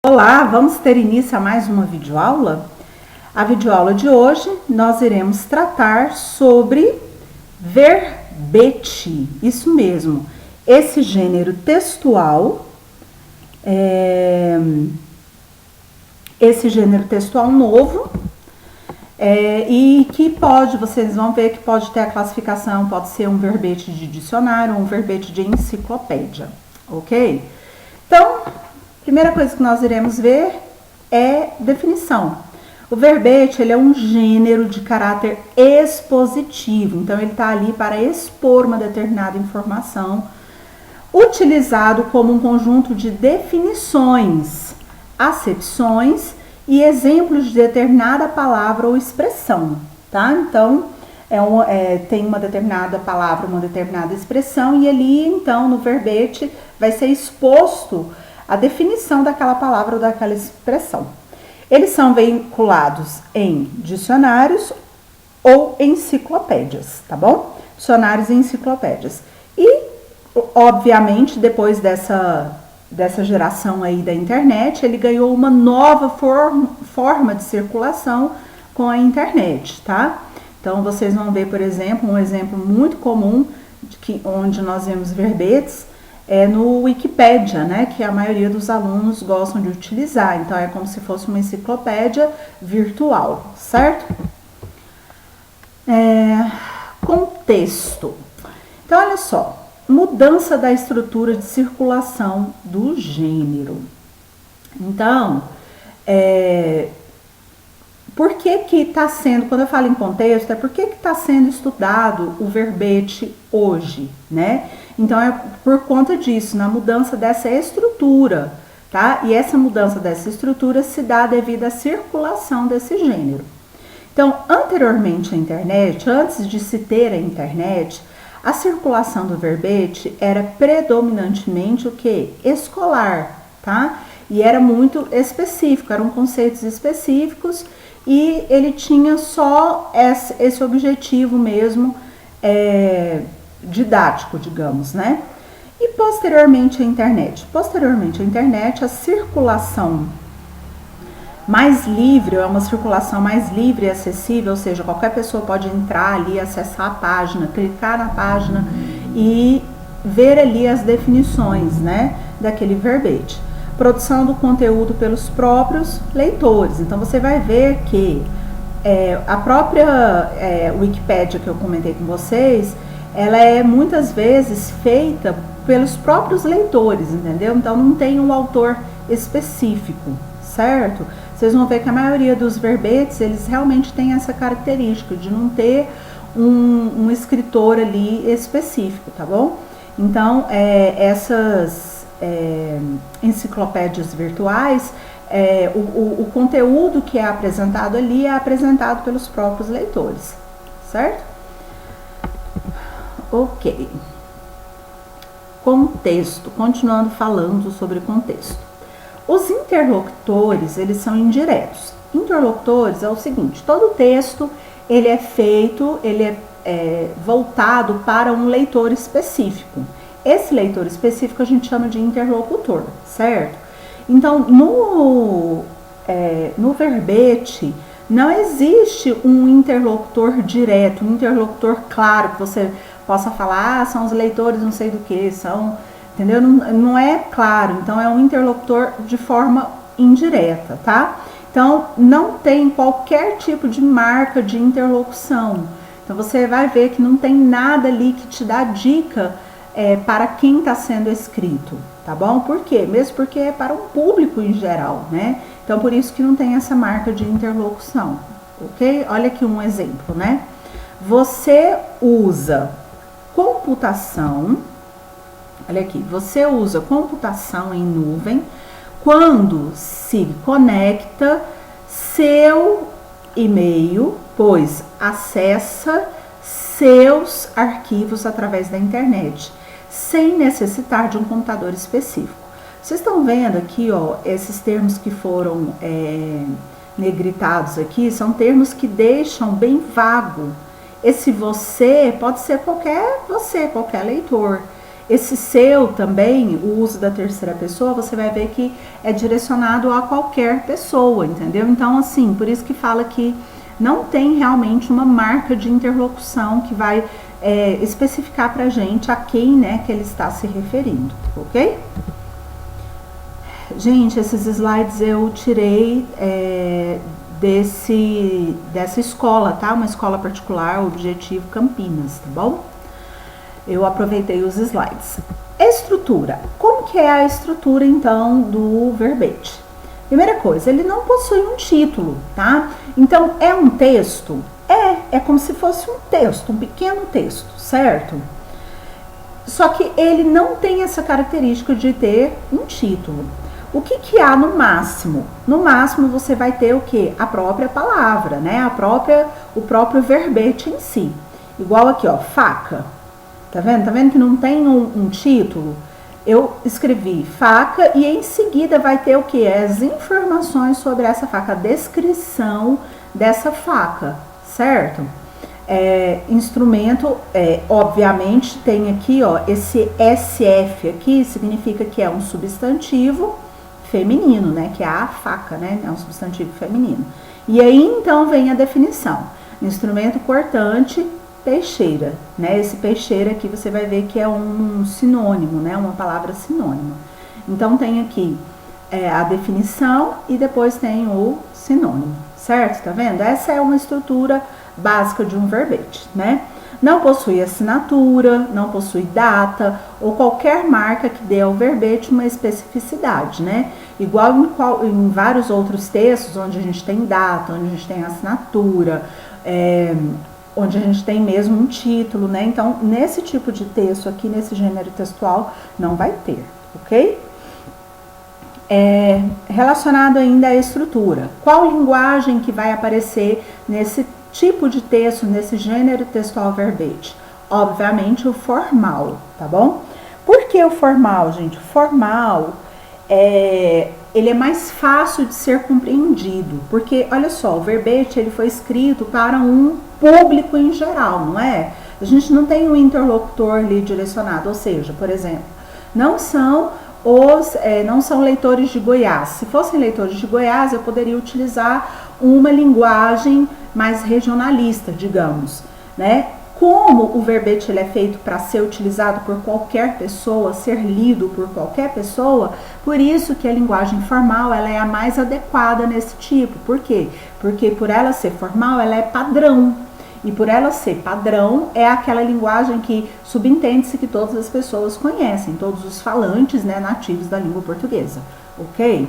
Olá, vamos ter início a mais uma videoaula? A videoaula de hoje nós iremos tratar sobre verbete, isso mesmo, esse gênero textual, novo, e que vocês vão ver que pode ter a classificação, pode ser um verbete de dicionário ou um verbete de enciclopédia, ok? Então, primeira coisa que nós iremos ver é definição. O verbete, ele é um gênero de caráter expositivo, então ele está ali para expor uma determinada informação, utilizado como um conjunto de definições, acepções e exemplos de determinada palavra ou expressão, tá? Então, tem uma determinada palavra, uma determinada expressão, e ali, então, no verbete, vai ser exposto a definição daquela palavra ou daquela expressão. Eles são veiculados em dicionários ou enciclopédias, tá bom? Dicionários e enciclopédias. E, obviamente, depois dessa geração aí da internet, ele ganhou uma nova forma de circulação com a internet, tá? Então, vocês vão ver, por exemplo, um exemplo muito comum onde nós vemos verbetes, no Wikipédia, né, que a maioria dos alunos gostam de utilizar. Então, é como se fosse uma enciclopédia virtual, certo? Contexto. Então, olha só, mudança da estrutura de circulação do gênero. Então, por que está sendo, quando eu falo em contexto, por que está sendo estudado o verbete hoje, né? Então, é por conta disso, na mudança dessa estrutura, tá? E essa mudança dessa estrutura se dá devido à circulação desse gênero. Então, anteriormente à internet, antes de se ter a internet, a circulação do verbete era predominantemente o quê? Escolar, tá? E era muito específico, eram conceitos específicos e ele tinha só esse objetivo mesmo, didático, digamos, né? E posteriormente à internet? Posteriormente à internet, a circulação mais livre, é uma circulação mais livre e acessível, ou seja, qualquer pessoa pode entrar ali, acessar a página, clicar na página e ver ali as definições, né, daquele verbete. Produção do conteúdo pelos próprios leitores. Então, você vai ver que a própria Wikipédia que eu comentei com vocês, ela é muitas vezes feita pelos próprios leitores, entendeu? Então, não tem um autor específico, certo? Vocês vão ver que a maioria dos verbetes, eles realmente têm essa característica de não ter um escritor ali específico, tá bom? Então, essas enciclopédias virtuais, o conteúdo que é apresentado ali é apresentado pelos próprios leitores, certo? Ok. Contexto. Continuando falando sobre contexto. Os interlocutores, eles são indiretos. Interlocutores é o seguinte, todo texto, ele é feito, ele é voltado para um leitor específico. Esse leitor específico a gente chama de interlocutor, certo? Então, no verbete, não existe um interlocutor direto, um interlocutor claro, que você possa falar, são os leitores não sei do que, são, entendeu? Não é claro, então é um interlocutor de forma indireta, tá? Então, não tem qualquer tipo de marca de interlocução. Então, você vai ver que não tem nada ali que te dá dica para quem está sendo escrito, tá bom? Por quê? Mesmo porque é para um público em geral, né? Então, por isso que não tem essa marca de interlocução, ok? Olha aqui um exemplo, né? Você usa computação, olha aqui, você usa computação em nuvem quando se conecta seu e-mail, pois acessa seus arquivos através da internet, sem necessitar de um computador específico. Vocês estão vendo aqui, ó, esses termos que foram negritados aqui, são termos que deixam bem vago. Esse você pode ser qualquer leitor. Esse seu também, o uso da terceira pessoa, você vai ver que é direcionado a qualquer pessoa, entendeu? Então, assim, por isso que fala que não tem realmente uma marca de interlocução que vai especificar pra gente a quem, né, que ele está se referindo, ok? Gente, esses slides eu tirei dessa escola, tá? Uma escola particular, Objetivo Campinas, tá bom? Eu aproveitei os slides. Estrutura. Como que é a estrutura, então, do verbete? Primeira coisa, ele não possui um título, tá? Então, é um texto? É como se fosse um texto, um pequeno texto, certo? Só que ele não tem essa característica de ter um título. O que há no máximo? No máximo você vai ter o quê? A própria palavra, né? O próprio verbete em si. Igual aqui, ó, faca. Tá vendo? Tá vendo que não tem um título? Eu escrevi faca e em seguida vai ter o quê? As informações sobre essa faca, a descrição dessa faca, certo? Instrumento, obviamente tem aqui, ó, esse SF aqui significa que é um substantivo feminino, né? Que é a faca, né? É um substantivo feminino. E aí, então, vem a definição. Instrumento cortante, peixeira, né? Esse peixeira aqui você vai ver que é um sinônimo, né? Uma palavra sinônima. Então, tem aqui a definição e depois tem o sinônimo, certo? Tá vendo? Essa é uma estrutura básica de um verbete, né? Não possui assinatura, não possui data ou qualquer marca que dê ao verbete uma especificidade, né? Igual em vários outros textos, onde a gente tem data, onde a gente tem assinatura, onde a gente tem mesmo um título, né? Então, nesse tipo de texto aqui, nesse gênero textual, não vai ter, ok? Relacionado ainda à estrutura. Qual linguagem que vai aparecer nesse tipo de texto, nesse gênero textual verbete? Obviamente o formal, tá bom? Por que o formal, gente? O formal, ele é mais fácil de ser compreendido, porque, olha só, o verbete ele foi escrito para um público em geral, não é? A gente não tem um interlocutor ali direcionado, ou seja, por exemplo, não são leitores de Goiás. Se fossem leitores de Goiás, eu poderia utilizar uma linguagem mais regionalista, digamos, né? Como o verbete ele é feito para ser utilizado por qualquer pessoa, ser lido por qualquer pessoa, por isso que a linguagem formal ela é a mais adequada nesse tipo. Por quê? Porque por ela ser formal, ela é padrão. E por ela ser padrão, é aquela linguagem que subentende-se que todas as pessoas conhecem, todos os falantes, né, nativos da língua portuguesa, ok?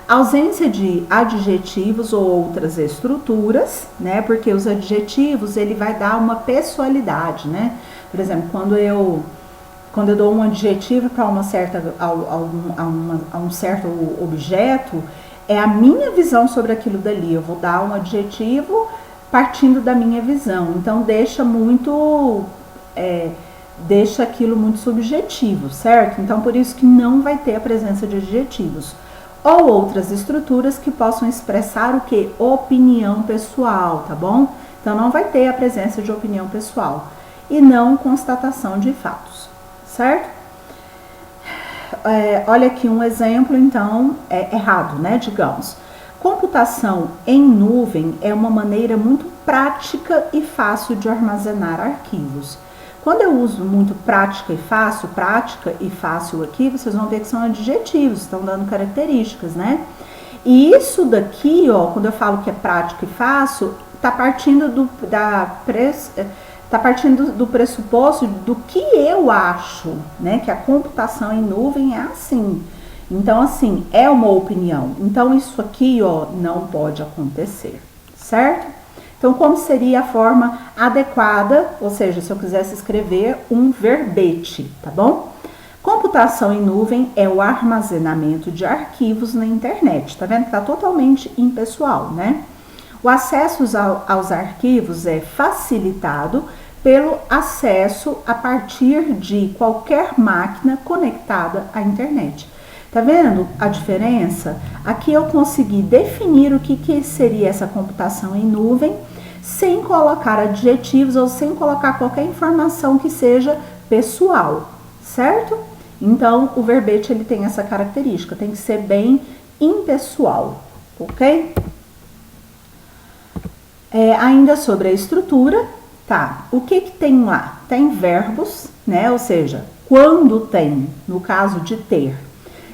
Ausência de adjetivos ou outras estruturas, né, porque os adjetivos, ele vai dar uma pessoalidade, né? Por exemplo, quando eu dou um adjetivo para um certo objeto, é a minha visão sobre aquilo dali, eu vou dar um adjetivo partindo da minha visão, então deixa aquilo muito subjetivo, certo? Então por isso que não vai ter a presença de adjetivos ou outras estruturas que possam expressar o que? Opinião pessoal, tá bom? Então não vai ter a presença de opinião pessoal e não constatação de fatos, certo? Olha aqui um exemplo, então, errado, né? Digamos. Computação em nuvem é uma maneira muito prática e fácil de armazenar arquivos. Quando eu uso muito prática e fácil aqui, vocês vão ver que são adjetivos, estão dando características, né? E isso daqui, ó, quando eu falo que é prático e fácil, tá partindo do pressuposto do que eu acho, né? Que a computação em nuvem é assim. Então, assim, é uma opinião. Então, isso aqui, ó, não pode acontecer, certo? Então, como seria a forma adequada, ou seja, se eu quisesse escrever um verbete, tá bom? Computação em nuvem é o armazenamento de arquivos na internet. Tá vendo que tá totalmente impessoal, né? O acesso aos arquivos é facilitado pelo acesso a partir de qualquer máquina conectada à internet. Tá vendo a diferença? Aqui eu consegui definir o que seria essa computação em nuvem sem colocar adjetivos ou sem colocar qualquer informação que seja pessoal, certo? Então, o verbete ele tem essa característica, tem que ser bem impessoal, ok? Ainda sobre a estrutura, tá? O que tem lá? Tem verbos, né? Ou seja, quando tem, no caso de ter,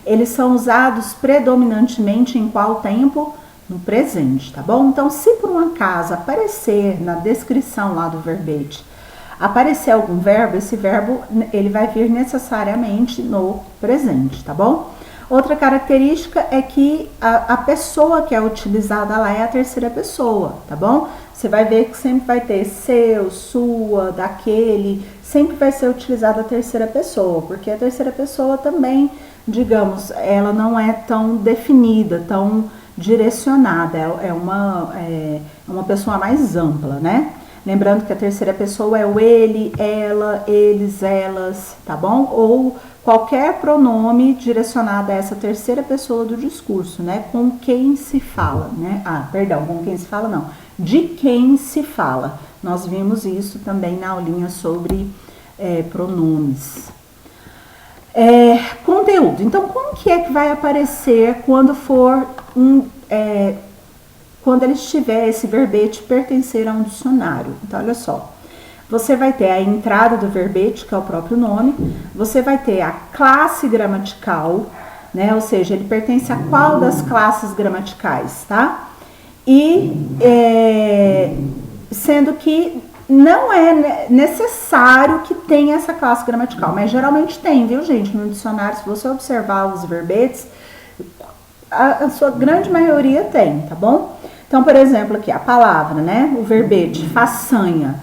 eles são usados predominantemente em qual tempo? No presente, tá bom? Então, se por um acaso aparecer na descrição lá do verbete, aparecer algum verbo, esse verbo ele vai vir necessariamente no presente, tá bom? Outra característica é que a pessoa que é utilizada lá é a terceira pessoa, tá bom? Você vai ver que sempre vai ter seu, sua, daquele, sempre vai ser utilizada a terceira pessoa, porque a terceira pessoa também, digamos, ela não é tão definida, tão direcionada, é uma pessoa mais ampla, né? Lembrando que a terceira pessoa é o ele, ela, eles, elas, tá bom? Ou qualquer pronome direcionado a essa terceira pessoa do discurso, né? Com quem se fala, né? Com quem se fala não. De quem se fala. Nós vimos isso também na aulinha sobre pronomes. Conteúdo. Então, como que é que vai aparecer quando for quando ele tiver esse verbete pertencer a um dicionário? Então, olha só. Você vai ter a entrada do verbete, que é o próprio nome. Você vai ter a classe gramatical, né? Ou seja, ele pertence a qual das classes gramaticais, tá? E sendo que não é necessário que tenha essa classe gramatical, mas geralmente tem, viu, gente? No dicionário, se você observar os verbetes, a sua grande maioria tem, tá bom? Então, por exemplo, aqui a palavra, né? O verbete façanha.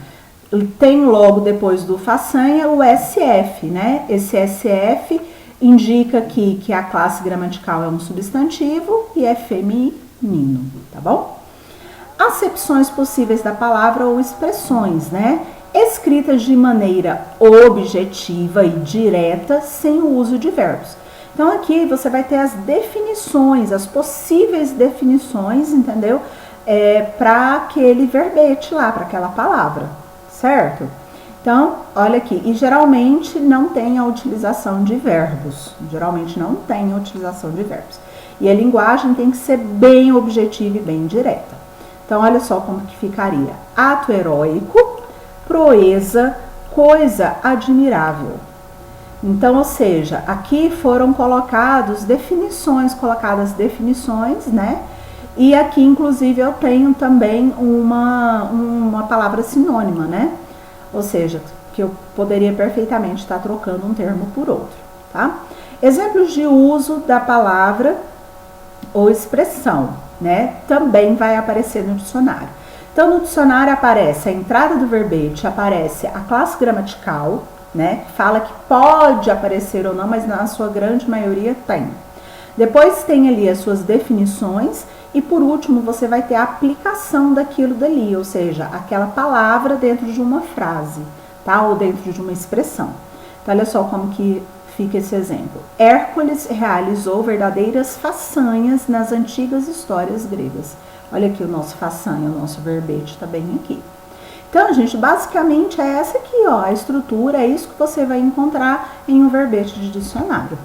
Tem logo depois do façanha o SF, né? Esse SF indica aqui que a classe gramatical é um substantivo e é feminino, tá bom? Acepções possíveis da palavra ou expressões, né? Escritas de maneira objetiva e direta, sem o uso de verbos. Então, aqui você vai ter as definições, as possíveis definições, entendeu? Para aquele verbete lá, para aquela palavra, certo? Então, olha aqui, e geralmente não tem a utilização de verbos. Geralmente não tem a utilização de verbos. E a linguagem tem que ser bem objetiva e bem direta. Então, olha só como que ficaria. Ato heróico, proeza, coisa admirável. Então, ou seja, aqui foram colocadas definições, né? E aqui, inclusive, eu tenho também uma palavra sinônima, né? Ou seja, que eu poderia perfeitamente estar trocando um termo por outro, tá? Exemplos de uso da palavra ou expressão, né? Também vai aparecer no dicionário. Então, no dicionário aparece a entrada do verbete, aparece a classe gramatical, né? Fala que pode aparecer ou não, mas na sua grande maioria tem. Depois tem ali as suas definições e por último você vai ter a aplicação daquilo dali, ou seja, aquela palavra dentro de uma frase, tá? Ou dentro de uma expressão. Então, olha só como que fica esse exemplo. Hércules realizou verdadeiras façanhas nas antigas histórias gregas. Olha aqui o nosso façanha, o nosso verbete tá bem aqui. Então, gente, basicamente é essa aqui, ó, a estrutura, é isso que você vai encontrar em um verbete de dicionário,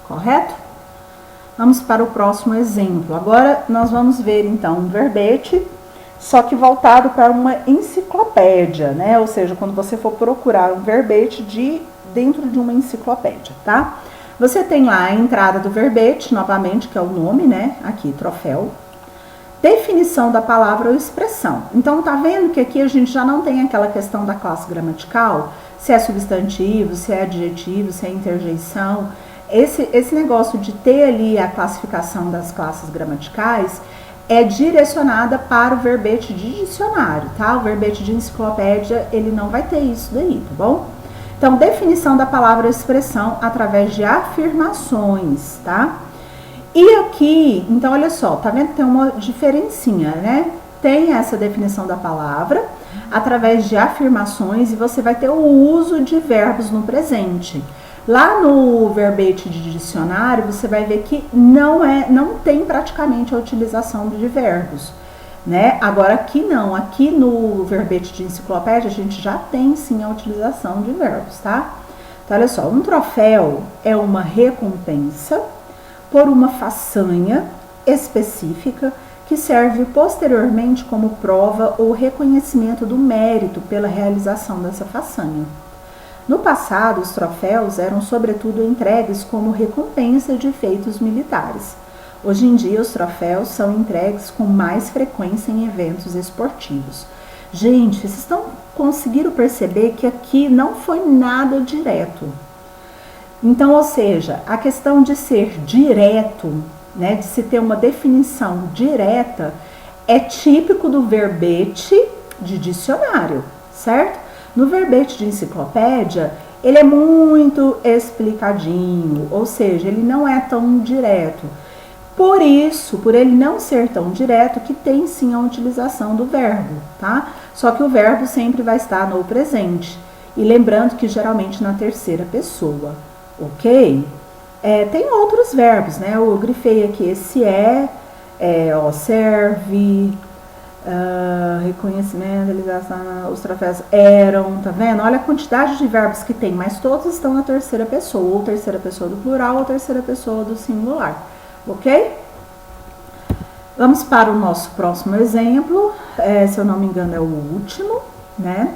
correto? Vamos para o próximo exemplo. Agora, nós vamos ver, então, um verbete, só que voltado para uma enciclopédia, né? Ou seja, quando você for procurar um verbete dentro de uma enciclopédia, tá? Você tem lá a entrada do verbete, novamente, que é o nome, né? Aqui, troféu. Definição da palavra ou expressão. Então, tá vendo que aqui a gente já não tem aquela questão da classe gramatical, se é substantivo, se é adjetivo, se é interjeição. Esse negócio de ter ali a classificação das classes gramaticais é direcionada para o verbete de dicionário, tá? O verbete de enciclopédia, ele não vai ter isso daí, tá bom? Então, definição da palavra ou expressão através de afirmações, tá? E aqui, então olha só, tá vendo que tem uma diferencinha, né? Tem essa definição da palavra através de afirmações e você vai ter o uso de verbos no presente. Lá no verbete de dicionário, você vai ver que não tem praticamente a utilização de verbos, né? Agora aqui não, aqui no verbete de enciclopédia a gente já tem sim a utilização de verbos, tá? Então, olha só, um troféu é uma recompensa por uma façanha específica que serve posteriormente como prova ou reconhecimento do mérito pela realização dessa façanha. No passado, os troféus eram sobretudo entregues como recompensa de feitos militares. Hoje em dia, os troféus são entregues com mais frequência em eventos esportivos. Gente, vocês conseguiram perceber que aqui não foi nada direto. Então, ou seja, a questão de ser direto, né, de se ter uma definição direta, é típico do verbete de dicionário, certo? No verbete de enciclopédia, ele é muito explicadinho, ou seja, ele não é tão direto. Por isso, por ele não ser tão direto, que tem sim a utilização do verbo, tá? Só que o verbo sempre vai estar no presente. E lembrando que geralmente na terceira pessoa, ok? Tem outros verbos, né? Eu grifei aqui esse serve, reconhecimento, realização, os troféus eram, tá vendo? Olha a quantidade de verbos que tem, mas todos estão na terceira pessoa, ou terceira pessoa do plural, ou terceira pessoa do singular. Ok? Vamos para o nosso próximo exemplo, se eu não me engano é o último, né?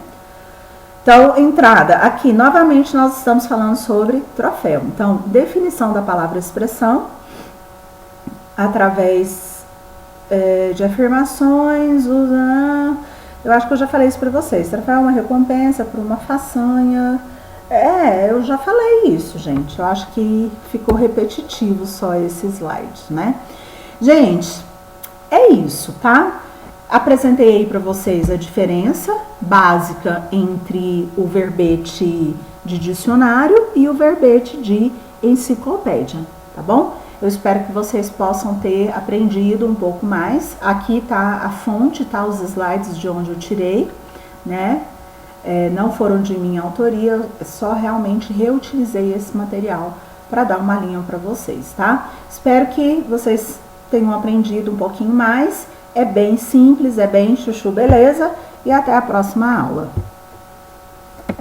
Então, entrada, aqui novamente nós estamos falando sobre troféu. Então, definição da palavra expressão, através de afirmações, eu acho que eu já falei isso para vocês, troféu é uma recompensa por uma façanha. Eu já falei isso, gente. Eu acho que ficou repetitivo só esse slide, né? Gente, é isso, tá? Apresentei aí para vocês a diferença básica entre o verbete de dicionário e o verbete de enciclopédia, tá bom? Eu espero que vocês possam ter aprendido um pouco mais. Aqui tá a fonte, tá? Os slides de onde eu tirei, né? Não foram de minha autoria, só realmente reutilizei esse material para dar uma linha para vocês, tá? Espero que vocês tenham aprendido um pouquinho mais. É bem simples, é bem chuchu beleza, e até a próxima aula.